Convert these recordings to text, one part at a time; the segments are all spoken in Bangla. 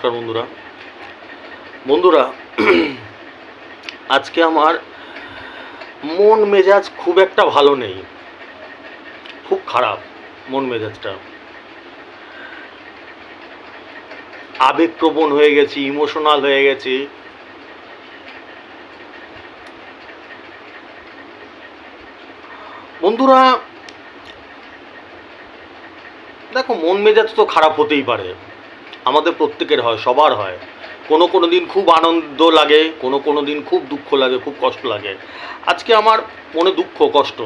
নমস্কার বন্ধুরা। বন্ধুরা আজকে আমার মন মেজাজ খুব একটা ভালো নেই, খুব খারাপ মন মেজাজটা। আবেগপ্রবণ হয়ে গেছি, ইমোশনাল হয়ে গেছি। বন্ধুরা দেখো, মন মেজাজ তো খারাপ হতেই পারে, আমাদের প্রত্যেকের হয়, সবার হয়। কোনো কোনো দিন খুব আনন্দ লাগে, কোনো কোনো দিন খুব দুঃখ লাগে, খুব কষ্ট লাগে। আজকে আমার মনে দুঃখ, কষ্ট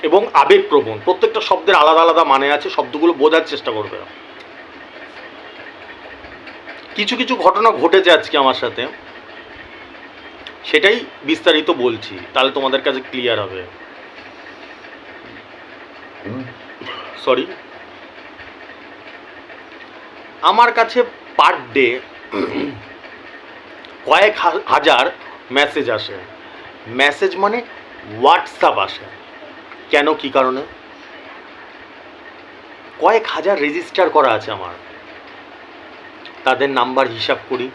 এবং আবেগপ্রবণ। প্রত্যেকটা শব্দের আলাদা আলাদা মানে আছে, শব্দগুলো বোঝার চেষ্টা করবে। কিছু কিছু ঘটনা ঘটেছে আজকে আমার সাথে, সেটাই বিস্তারিত বলছি, তাহলে তোমাদের কাছে ক্লিয়ার হবে। সরি, আমার কাছে পার ডে কয়েক হাজার মেসেজ আসে। মেসেজ মানে হোয়াটসঅ্যাপ আসে। কেন, কী কারণে? কয়েক হাজার রেজিস্টার করা আছে আমার। তাদের নাম্বার হিসাব করি,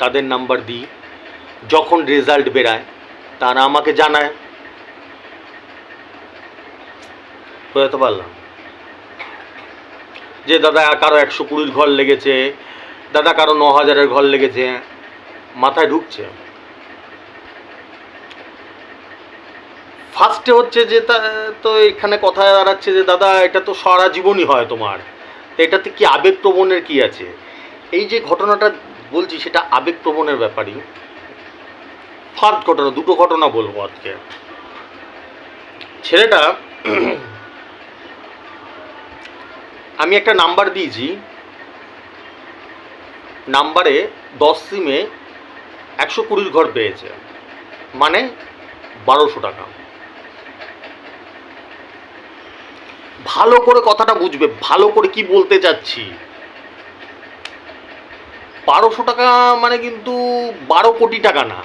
তাদের নাম্বার দিই। যখন রেজাল্ট বেরায় তারা আমাকে জানায়। বুঝতে পারলাম যে দাদা কারো 120 ঘর লেগেছে, দাদা কারো 9000 ঘর লেগেছে। মাথায় ঢুকছে। ফার্স্টে হচ্ছে যে তো এখানে কথা দাঁড়াচ্ছে যে দাদা এটা তো সারা জীবনই হয় তোমার, তো এটাতে কি আবেগপ্রবণের কি আছে? এই যে ঘটনাটা বলছি সেটা আবেগপ্রবণের ব্যাপারই। ফার্স্ট ঘটনা, দুটো ঘটনা বলবো আজকে। ছেলেটা, আমি একটা নাম্বার দিয়েছি, নাম্বারে 10 সিমে 120 ঘর পেয়েছে, মানে 1200 টাকা। ভালো করে কথাটা বুঝবে, ভালো করে কি বলতে চাচ্ছি। 1200 টাকা মানে কিন্তু 12 কোটি টাকা না,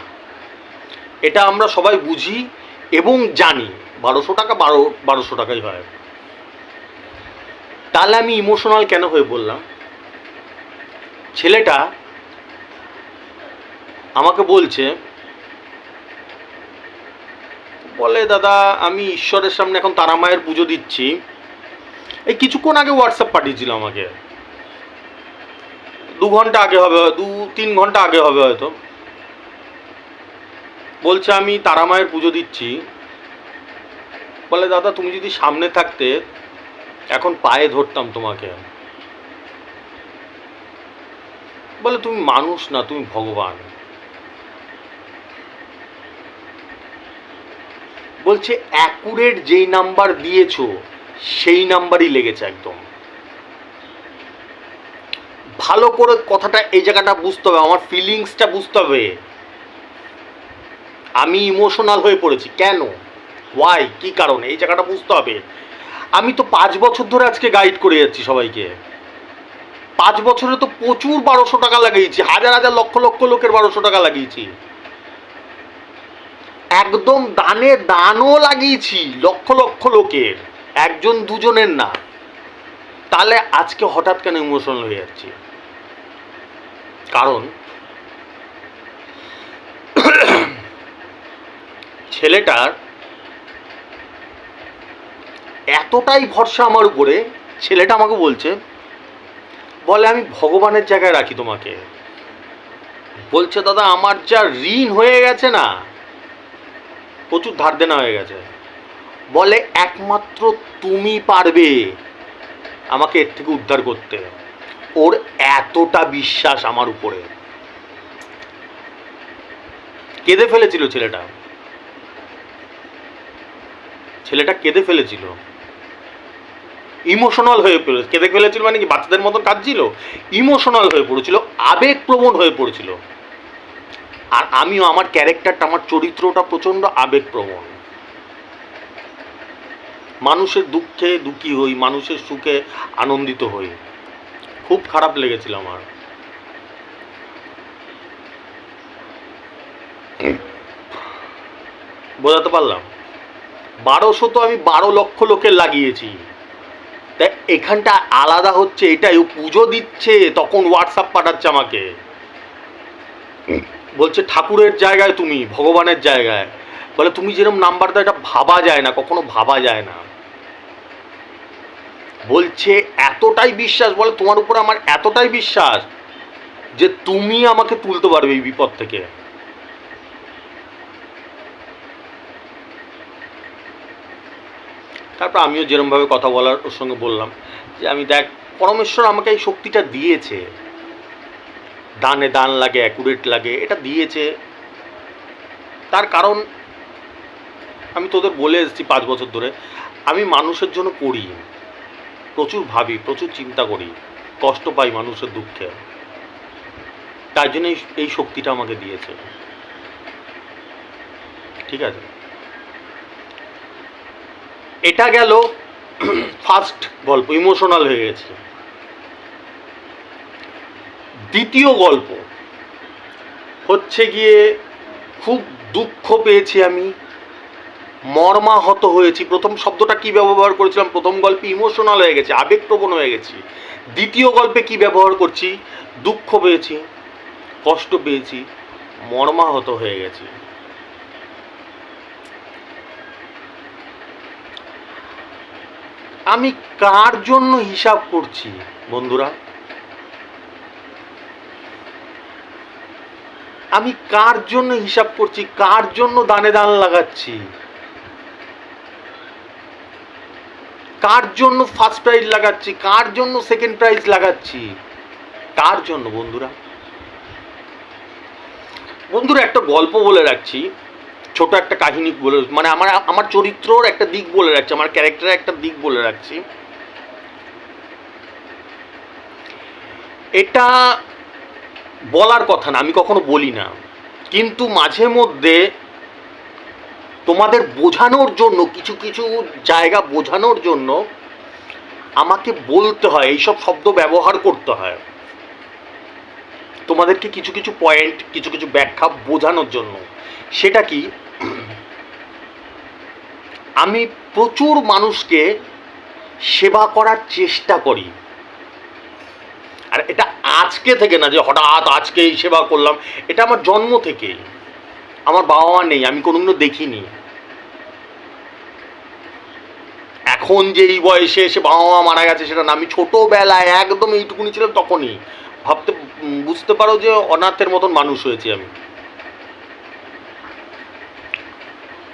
এটা আমরা সবাই বুঝি এবং জানি। 1200 টাকা 1200 টাকাই হয়। তাহলে আমি ইমোশনাল কেন হয়ে বললাম? ছেলেটা আমাকে বলে দাদা আমি ঈশ্বরের সামনে এখন তারা মায়ের পুজো দিচ্ছি। এই কিছুক্ষণ আগে হোয়াটসঅ্যাপ পাঠিয়েছিল আমাকে, 2 ঘন্টা আগে হবে, 2-3 ঘন্টা আগে হবে হয়তো। বলছে আমি তারা মায়ের পুজো দিচ্ছি। বলে দাদা তুমি যদি সামনে থাকতে এখন পায়ে ধরতাম তোমাকে। বলে তুমি মানুষ না, তুমি ভগবান। বলছে অ্যাকুরেট যেই নাম্বার দিয়েছো সেই নাম্বারই লেগেছে একদম। ভালো করে কথাটা, এই জায়গাটা বুঝতে হবে, আমার ফিলিংসটা বুঝতে হবে। আমি ইমোশনাল হয়ে পড়েছি কেন, ওয়াই, কি কারণে, এই জায়গাটা বুঝতে হবে। আমি তো 5 বছর ধরে আজকে গাইড করে যাচ্ছি সবাইকে। 5 বছরে তো প্রচুর 1200 টাকা লাগিয়েছি, হাজার হাজার লক্ষ লক্ষ লোকের 1200 টাকা লাগিয়েছি। একদম দানে দানও লাগিয়েছি লক্ষ লক্ষ লোকের, একজন দুজনের না। তাহলে আজকে হঠাৎ কেন ইমোশনাল হয়ে যাচ্ছি? কারণ ছেলেটার এতটাই ভরসা আমার উপরে, ছেলেটা আমাকে বলে আমি ভগবানের জায়গায় রাখি তোমাকে। বলছে দাদা আমার যা ঋণ হয়ে গেছে না, প্রচুর ধার দেনা হয়ে গেছে। বলে একমাত্র তুমি পারবে আমাকে এর থেকে উদ্ধার করতে। ওর এতটা বিশ্বাস আমার উপরে। কেঁদে ফেলেছিল ছেলেটা কেঁদে ফেলেছিল, ইমোশনাল হয়ে পড়েছিল। কেঁদে ফেলেছিল মানে কি বাচ্চাদের মতন কাঁদছিল? ইমোশনাল হয়ে পড়েছিল, আবেগপ্রবণ হয়ে পড়েছিল। আর আমিও, আমার ক্যারেক্টারটা, আমার চরিত্রটা প্রচণ্ড আবেগপ্রবণ। মানুষের দুঃখে দুঃখী হই, মানুষের সুখে আনন্দিত হই। খুব খারাপ লেগেছিল আমার। বোঝাতে পারলাম? 1200 তো আমি 12 লক্ষ লোকের লাগিয়েছি, তাই এখানটা আলাদা হচ্ছে এটাই, ও পুজো দিচ্ছে তখন হোয়াটসঅ্যাপ পাঠাচ্ছে আমাকে, বলছে ঠাকুরের জায়গায় তুমি, ভগবানের জায়গায়, বলে তুমি যেরকম নাম্বার দাও এটা ভাবা যায় না, কখনো ভাবা যায় না। বলছে এতটাই বিশ্বাস, বলে তোমার উপর আমার এতটাই বিশ্বাস যে তুমি আমাকে তুলতে পারবে এই বিপদ থেকে। তারপর আমিও যেরমভাবে কথা বলার ওর সঙ্গে বললাম যে আমি দেখ, পরমেশ্বর আমাকে এই শক্তিটা দিয়েছে, দানে দান লাগে, অ্যাকুরেট লাগে, এটা দিয়েছে। তার কারণ আমি তোদের বলে এসেছি 5 বছর ধরে, আমি মানুষের জন্য করি, প্রচুর ভাবি, প্রচুর চিন্তা করি, কষ্ট পাই মানুষের দুঃখে, তাই জন্য এই শক্তিটা আমাকে দিয়েছে। ঠিক আছে, এটা গেল ফার্স্ট গল্প, ইমোশনাল হয়ে গেছে। দ্বিতীয় গল্প হচ্ছে গিয়ে খুব দুঃখ পেয়েছি আমি, মর্মাহত হয়েছি। প্রথম শব্দটা কি ব্যবহার করেছিলাম? প্রথম গল্পে ইমোশনাল হয়ে গেছে, আবেগপ্রবণ হয়ে গেছি। দ্বিতীয় গল্পে কি ব্যবহার করছি? দুঃখ পেয়েছি, কষ্ট পেয়েছি, মর্মাহত হয়ে গেছি। আমি কার জন্য হিসাব করছি বন্ধুরা? আমি কার জন্য হিসাব করছি? কার জন্য দানে দান লাগাচ্ছি? কার জন্য ফার্স্ট প্রাইজ লাগাচ্ছি? কার জন্য সেকেন্ড প্রাইজ লাগাচ্ছি? কার জন্য বন্ধুরা? বন্ধুরা একটা গল্প বলে রাখছি, ছোট একটা কাহিনী বলে, মানে আমার চরিত্রর একটা দিক বলে রাখছি, আমার ক্যারেক্টারের একটা দিক বলে রাখছি। এটা বলার কথা না, আমি কখনো বলি না, কিন্তু মাঝে মধ্যে তোমাদের বোঝানোর জন্য, কিছু কিছু জায়গা বোঝানোর জন্য আমাকে বলতে হয়, এইসব শব্দ ব্যবহার করতে হয় তোমাদেরকে, কিছু কিছু পয়েন্ট, কিছু কিছু ব্যাখ্যা বোঝানোর জন্য। সেটা কি, আমি প্রচুর মানুষকে সেবা করার চেষ্টা করি, আর এটা আজকে থেকে না যে হঠাৎ আজকে এই সেবা করলাম, এটা আমার জন্ম থেকে। আমার বাবা মা নেই, আমি কোনোদিনও দেখিনি। এখন যে এই বয়সে এসে বাবা মা মারা গেছে সেটা না, আমি ছোটোবেলায় একদম এইটুকুনি ছিলাম তখনই বুঝতে পারো যে অনাথের মতন মানুষ হয়েছি আমি।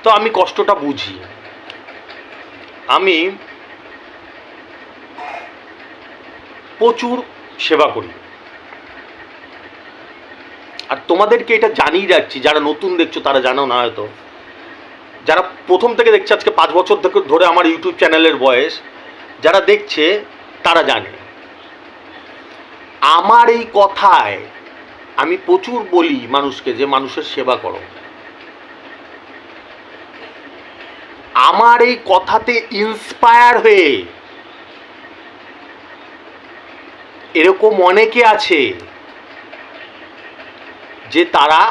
তো আমি কষ্টটা বুঝি। আমি প্রচুর সেবা করি, আর তোমাদেরকে এটা জানিয়ে রাখছি, যারা নতুন দেখছো তারা জানো না হয়তো, যারা প্রথম থেকে দেখছে, আজকে 5 বছর ধরে আমার ইউটিউব চ্যানেলের বয়স, যারা দেখছে তারা জানে আমার এই কথায় আমি প্রচুর বলি মানুষকে যে মানুষের সেবা করো। আমার এই কথাতে ইন্সপায়ার হয়ে এরকম অনেকে আছে যে তারা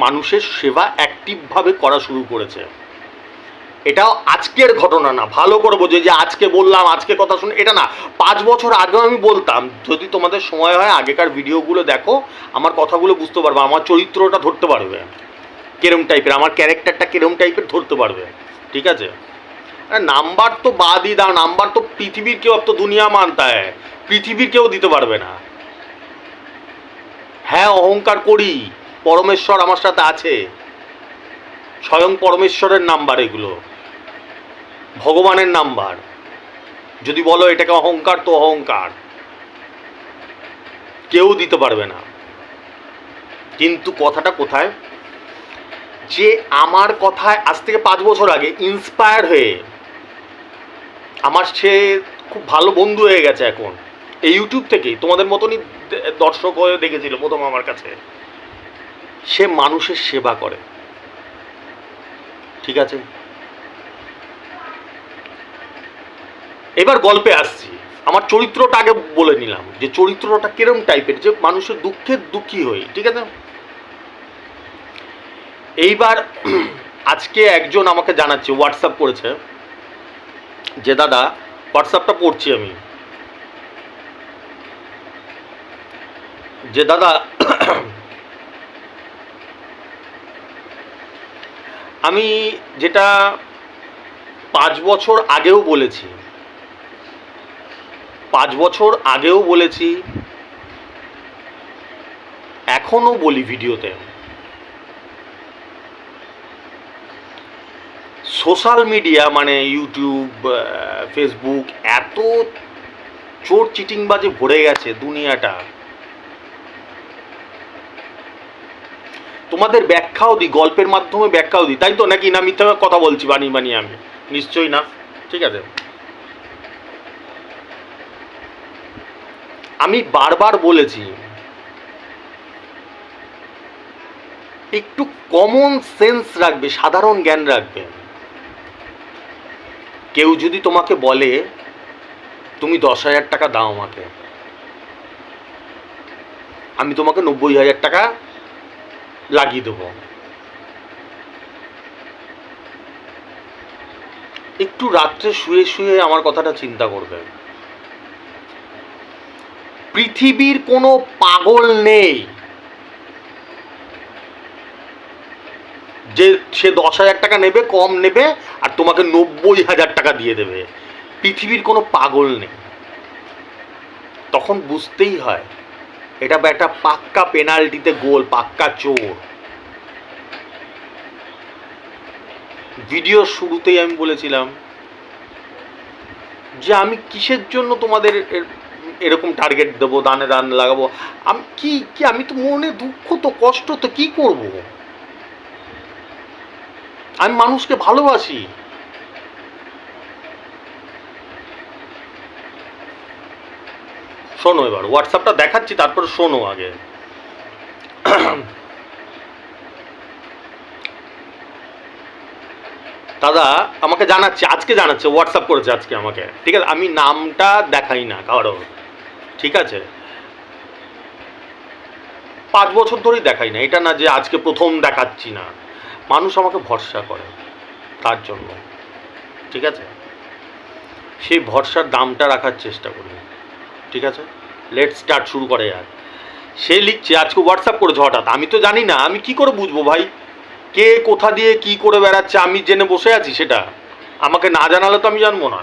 মানুষের সেবা অ্যাক্টিভভাবে করা শুরু করেছে। এটাও আজকের ঘটনা না, ভালো করে বোঝে যে আজকে বললাম, আজকে কথা শুনে, এটা না, 5 বছর আগেও আমি বলতাম। যদি তোমাদের সময় হয় আগেকার ভিডিওগুলো দেখো, আমার কথাগুলো বুঝতে পারবে, আমার চরিত্রটা ধরতে পারবে কেরম টাইপের, আমার ক্যারেক্টারটা কেরম টাইপের ধরতে পারবে। ঠিক আছে, নাম্বার তো বাদই দাও, নাম্বার তো পৃথিবীর কেউ, তো দুনিয়া মানতা হ্যায়, পৃথিবীর কেউ দিতে পারবে না। হ্যাঁ, অহংকার করি, পরমেশ্বর আমার সাথে আছে, স্বয়ং পরমেশ্বরের নাম্বার এগুলো, ভগবানের নাম্বার। যদি বলো এটাকে অহংকার, তো অহংকার, কেউ দিতে পারবে না। কিন্তু কথাটা কোথায়, যে আমার কথায় আজ থেকে 5 বছর আগে ইন্সপায়ার হয়ে আমার সে খুব ভালো বন্ধু হয়ে গেছে এখন, এই ইউটিউব থেকেই তোমাদের মতনই দর্শক হয়ে দেখেছিল প্রথম আমার কাছে। সে মানুষের সেবা করে। ঠিক আছে, এবার গল্পে আসছি। আমার চরিত্রটা আগে বলে নিলাম যে চরিত্রটা কিরম টাইপের, যে মানুষের দুঃখে দুঃখী হই। ঠিক আছে, এইবার আজকে একজন আমাকে জানাচ্ছে, হোয়াটসঅ্যাপ করেছে যে দাদা, হোয়াটসঅ্যাপটা পড়ছি আমি, যে দাদা আমি যেটা 5 বছর আগেও বলেছি, 5 বছর আগেও বলেছি, এখনো বলি ভিডিওতে, সোশ্যাল মিডিয়া মানে ইউটিউব, ফেসবুক, এত চোর চিটিংবাজে ভরে গেছে দুনিয়াটা। তোমাদের ব্যাখ্যাও দিই, গল্পের মাধ্যমে ব্যাখ্যাও দিই, তাই তো? নাকি না মিথ্যা কথা বলছি বানিয়ে বানিয়ে আমি? নিশ্চয়ই না। ঠিক আছে, আমি বারবার বলেছি একটু কমন সেন্স রাখবে, সাধারণ জ্ঞান রাখবে। কেউ যদি তোমাকে বলে তুমি 10,000 টাকা দাও আমাকে, আমি তোমাকে 90,000 টাকা লাগিয়ে দেবো, একটু রাত্রে শুয়ে শুয়ে আমার কথাটা চিন্তা করবে। পৃথিবীর কোনো পাগল নেই যে সে 10,000 টাকা নেবে, কম নেবে, আর তোমাকে 90,000 টাকা দিয়ে দেবে। পৃথিবীর কোনো পাগল নেই। তখন বুঝতেই হয় এটা একটা পাক্কা পেনাল্টিতে গোল, পাক্কা চোর। ভিডিওর শুরুতেই আমি বলেছিলাম যে আমি কিসের জন্য তোমাদের এরকম টার্গেট দেবো, দানে দান লাগাবো। আমি কি আমি তো মনে দুঃখ তো, কষ্ট তো, কি করব? আমি মানুষকে ভালোবাসি। শোনো, এবার হোয়াটসঅ্যাপটা দেখাচ্ছি, তারপরে শোনো আগে। দাদা আমাকে জানাচ্ছে, আজকে জানাচ্ছে, হোয়াটসঅ্যাপ করেছে আজকে আমাকে। ঠিক আছে, আমি নামটা দেখাই না কারো, ঠিক আছে? 5 বছর ধরেই দেখাই না, এটা না যে আজকে প্রথম দেখাচ্ছি না। মানুষ আমাকে ভরসা করে তার জন্য, ঠিক আছে? সেই ভরসার দামটা রাখার চেষ্টা করি, ঠিক আছে? লেট স্টার্ট, শুরু করে। আর সে লিখছে আজকে হোয়াটসঅ্যাপ করেছে হঠাৎ, আমি তো জানি না, আমি কি করে বুঝবো ভাই কে কোথা দিয়ে কি করে বেড়াচ্ছে? আমি জেনে বসে আছি সেটা? আমাকে না জানালে তো আমি জানবো না।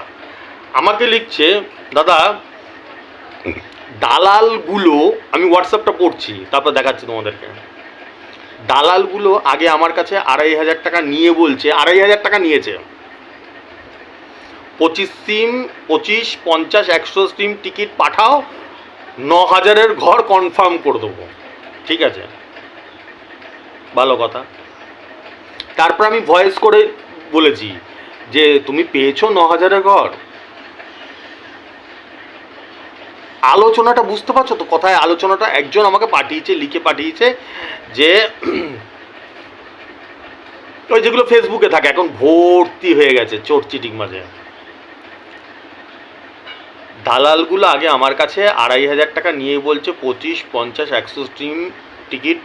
আমাকে লিখছে, দাদা দালালগুলো, আমি হোয়াটসঅ্যাপটা পড়ছি তারপর দেখাচ্ছি তোমাদেরকে। দালালগুলো আগে আমার কাছে 2,500 টাকা নিয়ে বলছে, 2,500 টাকা নিয়েছে, 25 সিম, 25, 50, 100 সিম টিকিট পাঠাও, 9,000-এর ঘর কনফার্ম করে দেবো। ঠিক আছে, ভালো কথা। তারপর আমি ভয়েস করে বলেছি যে তুমি পেয়েছো 9,000-এর ঘর। আলোচনাটা বুঝতে পারছো তো? কথায় আলোচনাটা একজন আমাকে পাঠিয়েছে, লিখে পাঠিয়েছে যে ওই যেগুলো ফেসবুকে থাকে এখন ভর্তি হয়ে গেছে চোর চিটিং মাঝে। দালালগুলো আগে আমার কাছে 2,500 টাকা নিয়ে বলছে 25, 50, 100 স্ট্রিম টিকিট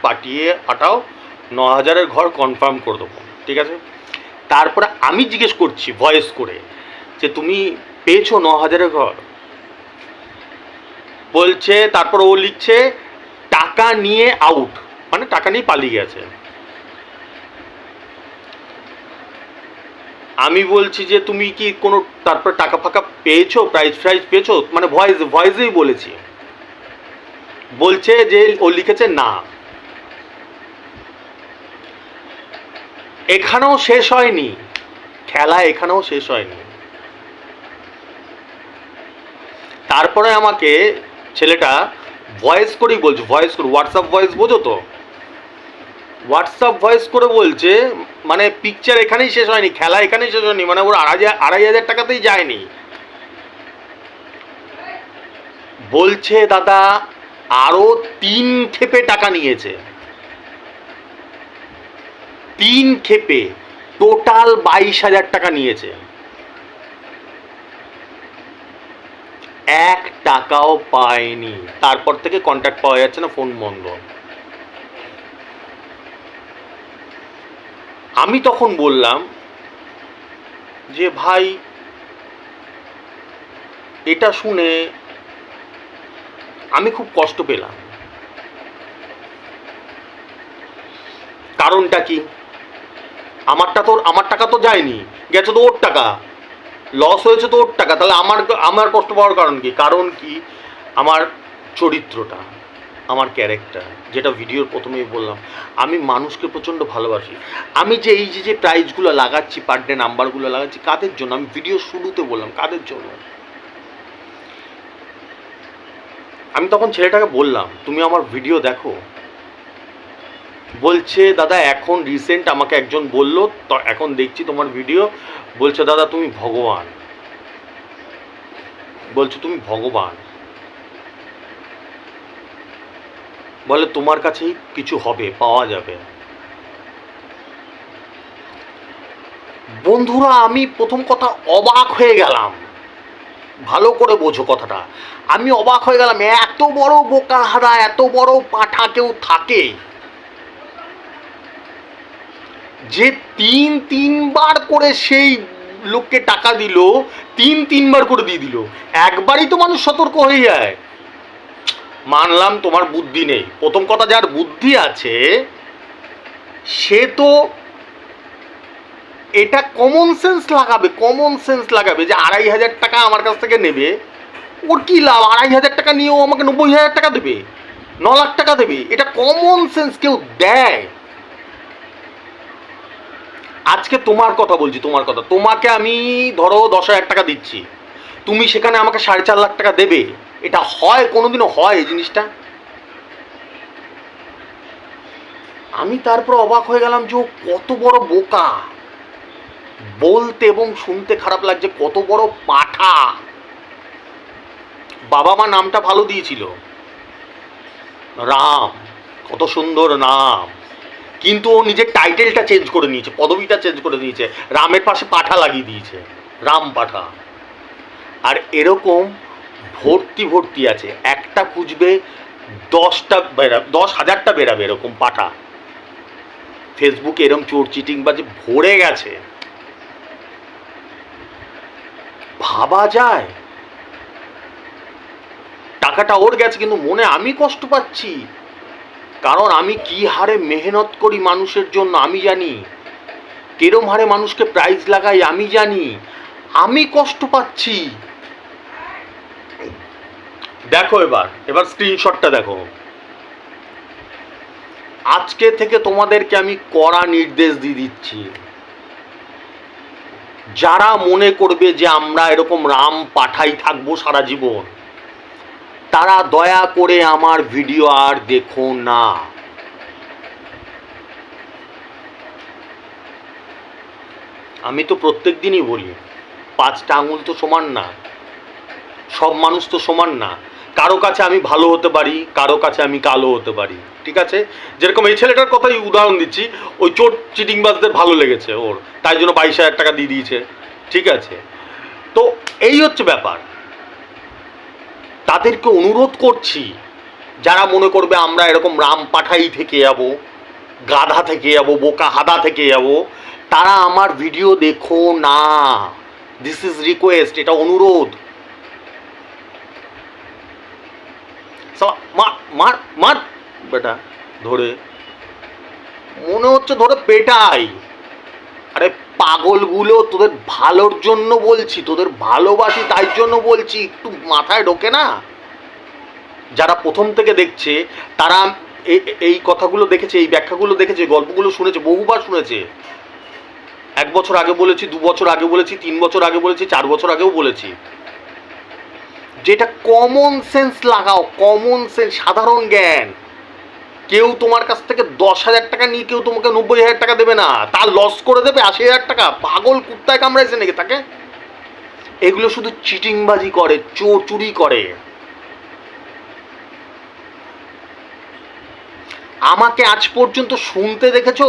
পাঠাও, 9,000-এর ঘর কনফার্ম করে দেবো। ঠিক আছে, তারপরে আমি জিজ্ঞেস করছি ভয়েস করে যে তুমি পেয়েছো 9,000-এর ঘর? বলছে, তারপর ও লিখছে টাকা নিয়ে আউট, মানে টাকা নিয়ে পালিয়ে গেছে। আমি বলছি যে তুমি কি কোনো তারপর টাকা ফাঁকা পেয়েছো, প্রাইজ পেয়েছো? মানে ভয়েসেই বলেছি। বলছে যে ও লিখেছে না। এখানেও শেষ হয়নি খেলা, এখানেও শেষ হয়নি। তারপরে আমাকে ছেলেটা ভয়েস করেই বলছে, ভয়েস করে, হোয়াটসঅ্যাপ ভয়েস বোঝো তো? হোয়াটসঅ্যাপ ভয়েস করে বলছে, মানে পিকচার এখানেই শেষ হয়নি, খেলা এখানেই শেষ হয়নি, মানে ওর 2,500 টাকাতেই যায়নি। বলছে দাদা আরো 3 ক্ষেপে টাকা নিয়েছে, 3 ক্ষেপে টোটাল 22,000 টাকা নিয়েছে। 1 টাকাও পায়নি। তারপর থেকে কন্ট্যাক্ট পাওয়া যাচ্ছে না, ফোন বন্ধ। আমি তখন বললাম যে ভাই এটা শুনে আমি খুব কষ্ট পেলাম। কারণটা কি? আমার টাকা তো যায়নি, গেছে তো ওর টাকা, লস হয়েছে তো ওর টাকা, তাহলে আমার কষ্ট পাওয়ার কারণ কি? কারণ কি? আমার চরিত্রটা, আমার ক্যারেক্টার, যেটা ভিডিওর প্রথমেই বললাম, আমি মানুষকে প্রচণ্ড ভালোবাসি। আমি যে এই যে প্রাইজগুলো লাগাচ্ছি, পার ডে নাম্বারগুলো লাগাচ্ছি, কাদের জন্য? আমি ভিডিও শুরুতে বললাম কাদের জন্য। আমি তখন ছেলেটাকে বললাম, তুমি আমার ভিডিও দেখো? বলছে দাদা এখন রিসেন্ট আমাকে একজন বললো, তো এখন দেখছি তোমার ভিডিও। বলছে দাদা তুমি ভগবান, বলছে তুমি ভগবান, বলে তোমার কাছেই কিছু হবে, পাওয়া যাবে। বন্ধুরা, আমি প্রথম কথা অবাক হয়ে গেলাম, ভালো করে বোঝো কথাটা, আমি অবাক হয়ে গেলাম, এত বড় বোকাহারা, এত বড় পাঁঠা কেউ থাকে যে তিনবার করে সেই লোককে টাকা দিল, তিনবার করে দিয়ে দিল। একবারই তো মানুষ সতর্ক হয়ে যায়। মানলাম তোমার বুদ্ধি নেই, প্রথম কথা যার বুদ্ধি আছে সে তো এটা কমন সেন্স লাগাবে যে 2,500 টাকা আমার কাছ থেকে নেবে, ওর কি লাভ? 2,500 টাকা নিয়েও আমাকে 90,000 টাকা দেবে, 9 লাখ টাকা দেবে, এটা কমন সেন্স কেউ দেয়? আজকে তোমার কথা বলছি, তোমার কথা, তোমাকে আমি ধরো 10,000 টাকা দিচ্ছি, তুমি সেখানে আমাকে 4.5 লাখ টাকা দেবে, এটা হয়? কোনোদিনও হয় এই জিনিসটা? আমি তারপর অবাক হয়ে গেলাম যে ও কত বড় বোকা, বলতে এবং শুনতে খারাপ লাগছে, কত বড় পাঁঠা। বাবা মা নামটা ভালো দিয়েছিল, রাম, কত সুন্দর নাম, কিন্তু ও নিজের টাইটেলটা চেঞ্জ করে নিয়েছে, পদবিটা চেঞ্জ করে নিয়েছে, রামের পাশে পাঠা লাগিয়ে দিয়েছে, রাম পাঠা। আর এরকম ভর্তি আছে, একটা খুঁজবে 10,000টা বেরাবে এরকম পাঠা। ফেসবুকে এরকম চোর চিটিং বাজে ভরে গেছে, ভাবা যায়? টাকাটা ওর গেছে, কিন্তু মনে আমি কষ্ট পাচ্ছি, কারণ আমি কি হারে মেহনত করি মানুষের জন্য আমি জানি, কেরম হারে মানুষকে প্রাইজ লাগাই আমি জানি, আমি কষ্ট পাচ্ছি। দেখো এবার স্ক্রিনশটটা দেখো। আজকে থেকে তোমাদেরকে আমি কড়া নির্দেশ দিয়ে দিচ্ছি, যারা মনে করবে যে আমরা এরকম রাম পাঠাই থাকবো সারা জীবন, তারা দয়া করে আমার ভিডিও আর দেখো না। আমি তো প্রত্যেক দিনই বলি, 5টা আঙুল তো সমান না, সব মানুষ তো সমান না, কারো কাছে আমি ভালো হতে পারি, কারো কাছে আমি কালো হতে পারি, ঠিক আছে? যেরকম এই ছেলেটার কথাই উদাহরণ দিচ্ছি, ওই চোর চিটিংবাজদের ভালো লেগেছে ওর, তাই জন্য 22,000 টাকা দিয়ে দিয়েছে, ঠিক আছে? তো এই হচ্ছে ব্যাপার। তাদেরকে অনুরোধ করছি, যারা মনে করবে আমরা এরকম রাম পাঠাই থেকে যাব, গাধা থেকে যাব, বোকা হাদা থেকে যাব, তারা আমার ভিডিও দেখো না। দিস ইজ রিকোয়েস্ট, এটা অনুরোধ। মার মার মার বেটা, ধরে মনে হচ্ছে ধরে পেটাই। আরে পাগলগুলো, তোদের ভালোর জন্য বলছি, তোদের ভালোবাসি তাই জন্য বলছি, একটু মাথায় ঢোকে না? যারা প্রথম থেকে দেখছে তারা এই কথাগুলো দেখেছে, এই ব্যাখ্যাগুলো দেখেছে, গল্পগুলো শুনেছে, বহুবার শুনেছে। 1 বছর আগে বলেছি, 2 বছর আগে বলেছি, 3 বছর আগে বলেছি, 4 বছর আগেও বলেছি, যেটা কমন সেন্স লাগাও, কমন সেন্স, সাধারণ জ্ঞান। কেউ তোমার কাছ থেকে 10,000 টাকা নিয়ে কেউ তোমাকে 90,000 টাকা দেবে না, তার লস করে দেবে 80,000 টাকা। পাগল কুত্তায় কামড়াইছে নাকি তাকে? এগুলো শুধু চিটিংবাজি করে, চুরি করে। আমাকে আজ পর্যন্ত শুনতে দেখেছো?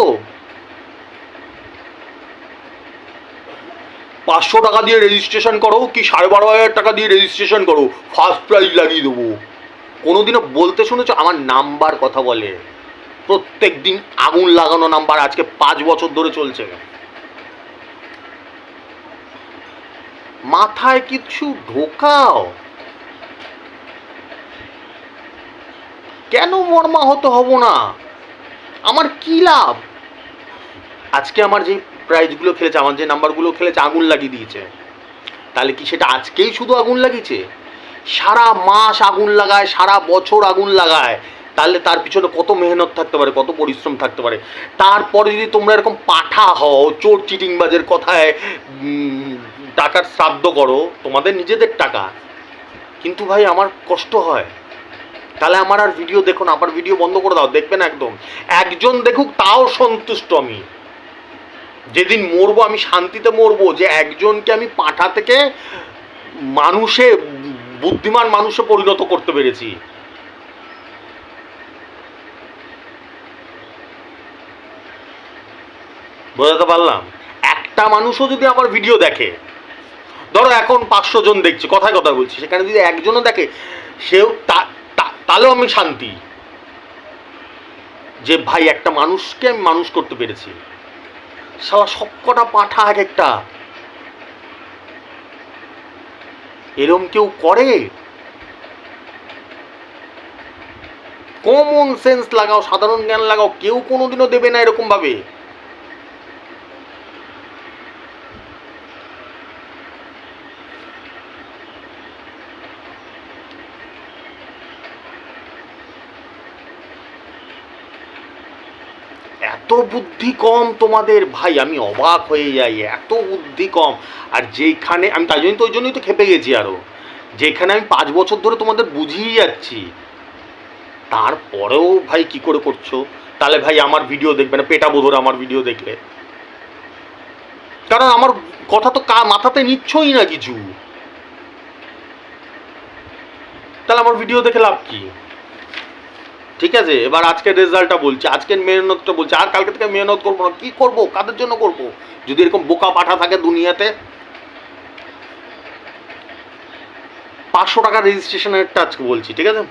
500 টাকা দিয়ে রেজিস্ট্রেশন করো কি 12,500 টাকা দিয়ে রেজিস্ট্রেশন করো, ফার্স্ট প্রাইজ লাগিয়ে দেবো, কোনোদিনও বলতে শুনেছো? আমার নাম্বার কথা বলে, প্রত্যেক দিন আগুন লাগানো নাম্বার, আজকে 5 বছর ধরে চলছে। মাথায় কিছু ঢোকাও। কেন মর্মাহত হব না? আমার কি লাভ? আজকে আমার যে প্রাইজগুলো খেলেছে, আমার যে নাম্বারগুলো খেলেছে, আগুন লাগিয়ে দিয়েছে। তাহলে কি সেটা আজকেই শুধু আগুন লাগিয়েছে? সারা মাস আগুন লাগায়, সারা বছর আগুন লাগায়, তাহলে তার পিছনে কত মেহনত থাকতে পারে, কত পরিশ্রম থাকতে পারে। তারপরে যদি তোমরা এরকম পাঠা হও, চোর চিটিংবাজের কথায় টাকার শ্রাদ্ধ করো, তোমাদের নিজেদের টাকা, কিন্তু ভাই আমার কষ্ট হয়। তাহলে আমার আর ভিডিও দেখো না, আবার ভিডিও বন্ধ করে দাও, দেখবে না একদম। একজন দেখুক তাও সন্তুষ্ট আমি। যেদিন মরবো আমি শান্তিতে মরবো, যে একজনকে আমি পাঠা থেকে মানুষে, বুদ্ধিমান মানুষে পরিণত করতে পেরেছি। বোঝাতে পারলাম? একটা মানুষও যদি আমার ভিডিও দেখে, ধরো এখন 500 জন দেখছে, কথায় কথা বলছি, সেখানে যদি একজনও দেখে, সেও তাহলেও আমি শান্তি, যে ভাই একটা মানুষকে আমি মানুষ করতে পেরেছি। শালা সবকটা পাঠা এক একটা, এরম কেউ করে? কমন সেন্স লাগাও, সাধারণ জ্ঞান লাগাও, কেউ কোনোদিনও দেবে না এরকম ভাবে। এত বুদ্ধি কম তোমাদের ভাই, আমি অবাক হয়ে যাই, এত বুদ্ধি কম। আর যেখানে আমি, তাই জন্যই তো, ওই জন্যই তো খেপে গেছি আরো, যেখানে আমি 5 বছর ধরে তোমাদের বুঝিয়ে যাচ্ছি, তারপরেও ভাই কি করে করছো? তাহলে ভাই আমার ভিডিও দেখবে না, পেটা বোধরে আমার ভিডিও দেখলে, কারণ আমার কথা তো মাথাতে নিচ্ছই না কিছু, তাহলে আমার ভিডিও দেখে লাভ কি? ঠিক আছে, এবার আজকের রেজাল্টটা বলছি, আজকের মেহনতটা বলছি। আর কালকে থেকে মেহনত করবো না। কি করব, কাদের জন্য করব? যদি এরকম বোকা পাঠা থাকে দুনিয়াতে। 500 টাকা রেজিস্ট্রেশনেরটা আজকে বলছি, ঠিক আছে?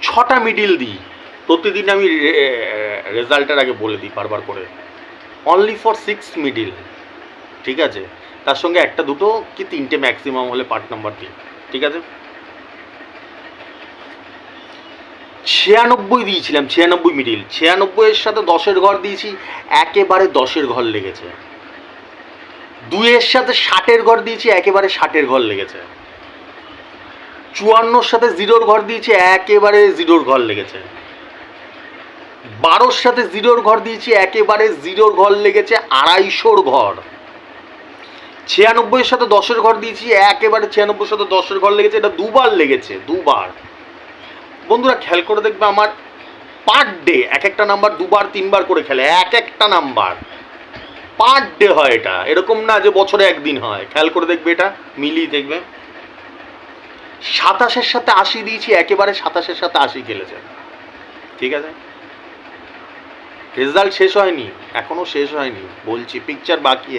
6টা মিডিল দিই প্রতিদিন, আমি রেজাল্টের আগে বলে দিই বারবার করে, অনলি ফর 6 মিডিল, ঠিক আছে? তার সঙ্গে একটা দুটো কি 3টে ম্যাক্সিমাম হলে পার্ট নাম্বার দিই, ঠিক আছে? 96 দিয়েছিলাম, 96 মিডিল, 96-এর সাথে 10-এর ঘর দিয়েছি, একেবারে 10-এর ঘর লেগেছে। 2-এর সাথে 60-এর ঘর দিয়েছি, একেবারে 60-এর ঘর লেগেছে। 54-র সাথে 0-র ঘর দিয়েছি, একেবারে 0-র ঘর লেগেছে। 12-র সাথে 0-র ঘর দিয়েছি, একেবারে 0-র ঘর লেগেছে 250-র ঘর। 96-এর সাথে 10-এর ঘর দিয়েছি, একেবারে 96-এর সাথে 10-এর ঘর লেগেছে, এটা দুবার লেগেছে, দুবার। বন্ধুরা খেয়াল করে দেখবে, আমার পার ডে এক একটা নাম্বার 2বার 3বার করে খেলে, এক একটা নাম্বার পার ডে হয়। এটা এরকম না যে বছরে একদিন হয়, খেয়াল করে দেখবে, এটা মিলিয়ে দেখবে। 27-এর সাথে 80 দিয়েছি, একেবারে 27-এর সাথে 80 খেলেছে, ঠিক আছে? রেজাল্ট শেষ হয়নি, এখনো শেষ হয়নি, বলছি পিকচার বাকি।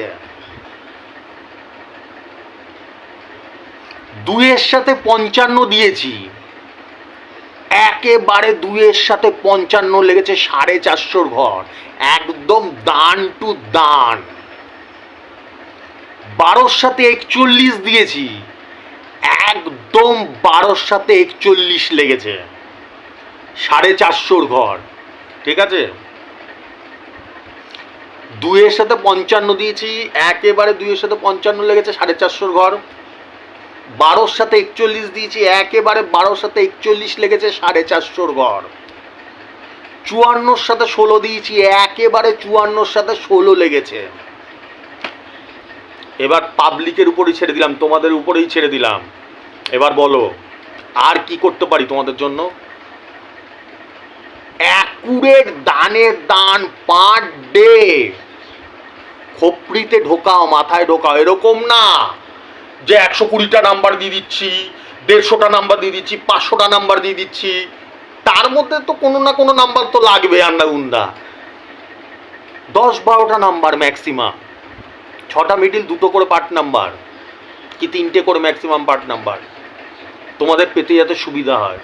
2-এর সাথে 55 দিয়েছি, একেবারে 2-এর সাথে 55 লেগেছে, 450-র ঘর, একদম দান টু দান। 12-র সাথে 41 দিয়েছি, একদম 12-র সাথে 41 লেগেছে, 450-র ঘর, ঠিক আছে? 2-এর সাথে 55 দিয়েছি, একেবারে 2-এর সাথে 55 লেগেছে, 450-র ঘর। 12-র সাথে 41 দিয়েছি, একেবারে 12-র সাথে 41 লেগেছে, 450-র ঘর। 54-র সাথে 16 দিয়েছি, একেবারে 54-র সাথে 16 লেগেছে। এবার পাবলিকের উপরেই ছেড়ে দিলাম, তোমাদের উপরেই ছেড়ে দিলাম। এবার বলো আর কি করতে পারি তোমাদের জন্য? অ্যাকুরেট দানের দান পার ডে, খোপড়িতে ঢোকাও, মাথায় ঢোকাও। এরকম না যে 120টা নাম্বার দিয়ে দিচ্ছি, 150টা নাম্বার দিয়ে দিচ্ছি, 500টা নাম্বার দিয়ে দিচ্ছি, তার মধ্যে তো কোনো না কোনো নাম্বার তো লাগবে আন্ডা গুন্ডা। 10-12টা নাম্বার ম্যাক্সিমাম, 6টা মিডিল, 2টো করে পার্ট নাম্বার, কি 3টে করে ম্যাক্সিমাম পার্ট নাম্বার, তোমাদের পেতে যাতে সুবিধা হয়।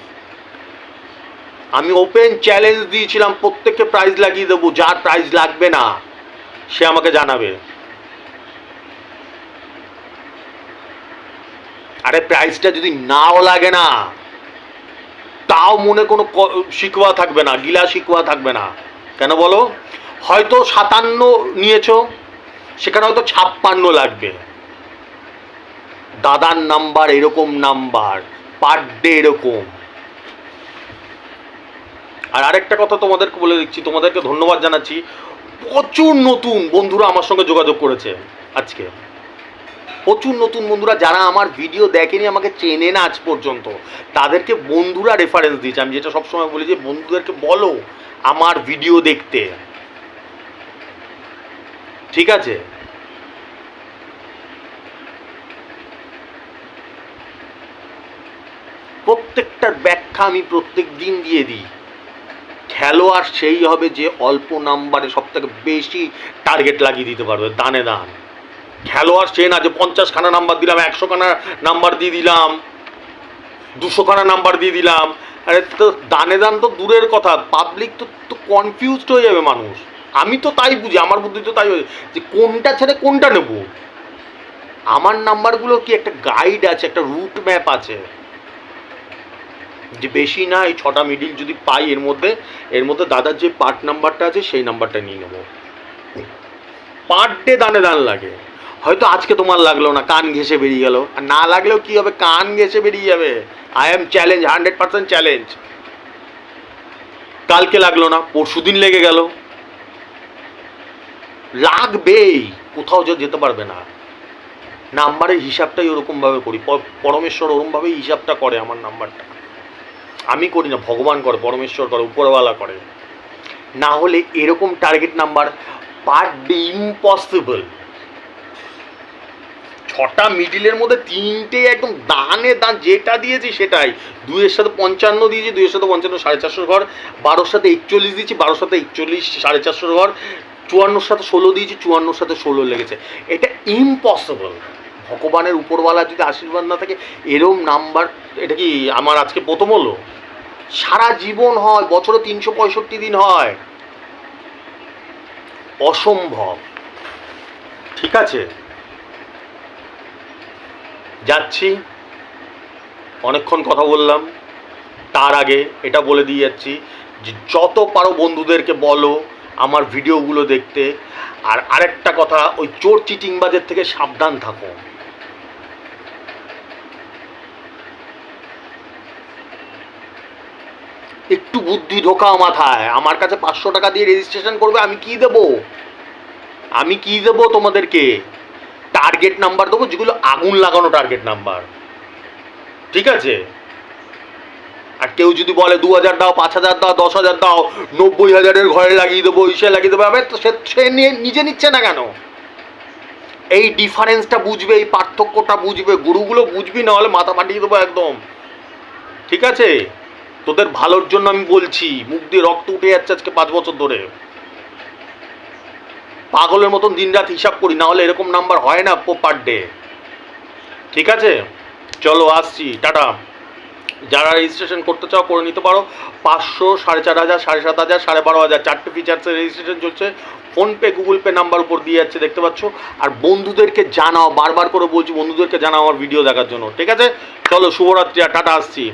আমি ওপেন চ্যালেঞ্জ দিয়েছিলাম, প্রত্যেককে প্রাইজ লাগিয়ে দেবো, যার প্রাইজ লাগবে না সে আমাকে জানাবে। আরে প্রাইজটা যদি নাও লাগে না, তাও মনে কোনো শিকওয়া থাকবে না, গিলা শিকওয়া থাকবে না। কেন বলো? হয়তো 57 নিয়েছো, সেখানে হয়তো 56 লাগবে। দাদার নাম্বার এরকম নাম্বার, পার ডে এরকম। আর আরেকটা কথা তোমাদেরকে বলে দিচ্ছি, তোমাদেরকে ধন্যবাদ জানাচ্ছি, প্রচুর নতুন বন্ধুরা আমার সঙ্গে যোগাযোগ করেছে আজকে। প্রচুর নতুন বন্ধুরা যারা আমার ভিডিও দেখেনি, আমাকে চেনে না আজ পর্যন্ত, তাদেরকে বন্ধুরা রেফারেন্স দিয়েছে। আমি যেটা সবসময় বলি যে বন্ধুদেরকে বলো আমার ভিডিও দেখতে, ঠিক আছে? প্রত্যেকটার ব্যাখ্যা আমি প্রত্যেক দিন দিয়ে দিই। খেলোয়াড় সেই হবে যে অল্প নাম্বারে সব থেকে বেশি টার্গেট লাগিয়ে দিতে পারবে, দানে দান। খেলোয়াড় সে না যে 50খানা নাম্বার দিলাম, 100খানা নাম্বার দিয়ে দিলাম, 200খানা নাম্বার দিয়ে দিলাম। আরে তো দানে দান তো দূরের কথা, পাবলিক তো কনফিউজড হয়ে যাবে মানুষ। আমি তো তাই বুঝি, আমার বুদ্ধি তো তাই হয়ে যে কোনটা ছেড়ে কোনটা নেব। আমার নাম্বারগুলো কি একটা গাইড আছে, একটা রুট ম্যাপ আছে, যে বেশি না এই 6টা মিডিল যদি পাই এর মধ্যে দাদার যে পার্ট নাম্বারটা আছে সেই নাম্বারটা নিয়ে নেবো। পার ডে দানে দান লাগে। হয়তো আজকে তোমার লাগলো না, কান ঘেঁষে বেরিয়ে গেল, আর না লাগলেও কি হবে, কান ঘেঁষে বেরিয়ে যাবে। I am challenge, 100% challenge. কালকে লাগলো না, পরশুদিন লেগে গেল, লাগবেই, কোথাও যেতে পারবে না। নাম্বারের হিসাবটাই ওরকমভাবে করি, পরমেশ্বর ওরমভাবেই হিসাবটা করে আমার নাম্বারটা। আমি করি না, ভগবান করে, পরমেশ্বর করে, উপরওয়ালা করে। না হলে এরকম target number per day impossible. 6টা মিডিলের মধ্যে 3টে একদম দানে দান, যেটা দিয়েছি সেটাই। 2-এর সাথে 55 দিয়েছি, 2-এর সাথে 55 450 ঘর, 12-র সাথে 41 দিয়েছি, 12-র সাথে 41 450 ঘর, 54-র সাথে 16 দিয়েছি, 54-র সাথে 16 লেগেছে। এটা ইম্পসিবল। ভগবানের উপরওয়ালা যদি আশীর্বাদ না থাকে, এরম নাম্বার, এটা কি আমার আজকে প্রথম হলো? সারা জীবন হয়, বছরে 365 দিন হয়, অসম্ভব। ঠিক আছে, যাচ্ছি, অনেকক্ষণ কথা বললাম। তার আগে এটা বলে দিয়ে যাচ্ছি যে যত পারো বন্ধুদেরকে বলো আমার ভিডিওগুলো দেখতে। আর আরেকটা কথা, ওই চোর চিটিংবাজের থেকে সাবধান থাকো। একটু বুদ্ধি ঢোকাও মাথায়। আমার কাছে 500 টাকা দিয়ে রেজিস্ট্রেশন করবে, আমি কি দেবো তোমাদেরকে? টার্গেট নাম্বার দেবো, যেগুলো আগুন লাগানো টার্গেট নাম্বার, ঠিক আছে? আর কেউ যদি বলে 2000 দাও, 5000 দাও, 10,000 দাও, 90,000-এর ঘরে লাগিয়ে দেবো, ইসে লাগিয়ে দেবো, আবার তো সে নিজে নিচ্ছে না কেন? এই ডিফারেন্সটা বুঝবে, এই পার্থক্যটা বুঝবে, গুরুগুলো বুঝবি, না হলে মাথা ফাটিয়ে দেবো একদম, ঠিক আছে? তোদের ভালোর জন্য আমি বলছি, মুখ দিয়ে রক্ত উঠে যাচ্ছে আজকে 5 বছর ধরে। পাগলের মতন দিনরাত হিসাব করি, না হলে এরকম নাম্বার হয় না পার ডে, ঠিক আছে? চলো আসছি, টাটা। যারা রেজিস্ট্রেশন করতে চাও করে নিতে পারো। 500, 4,500, 7,500, 12,500 4টে ফিচার্সের রেজিস্ট্রেশন চলছে। ফোনপে, গুগল পে নাম্বার উপর দিয়ে যাচ্ছে, দেখতে পাচ্ছ। আর বন্ধুদেরকে জানাও, বারবার করে বলছি, বন্ধুদেরকে জানাও আমার ভিডিও দেখার জন্য, ঠিক আছে? চলো, শুভরাত্রি, আর টাটা, আসছি।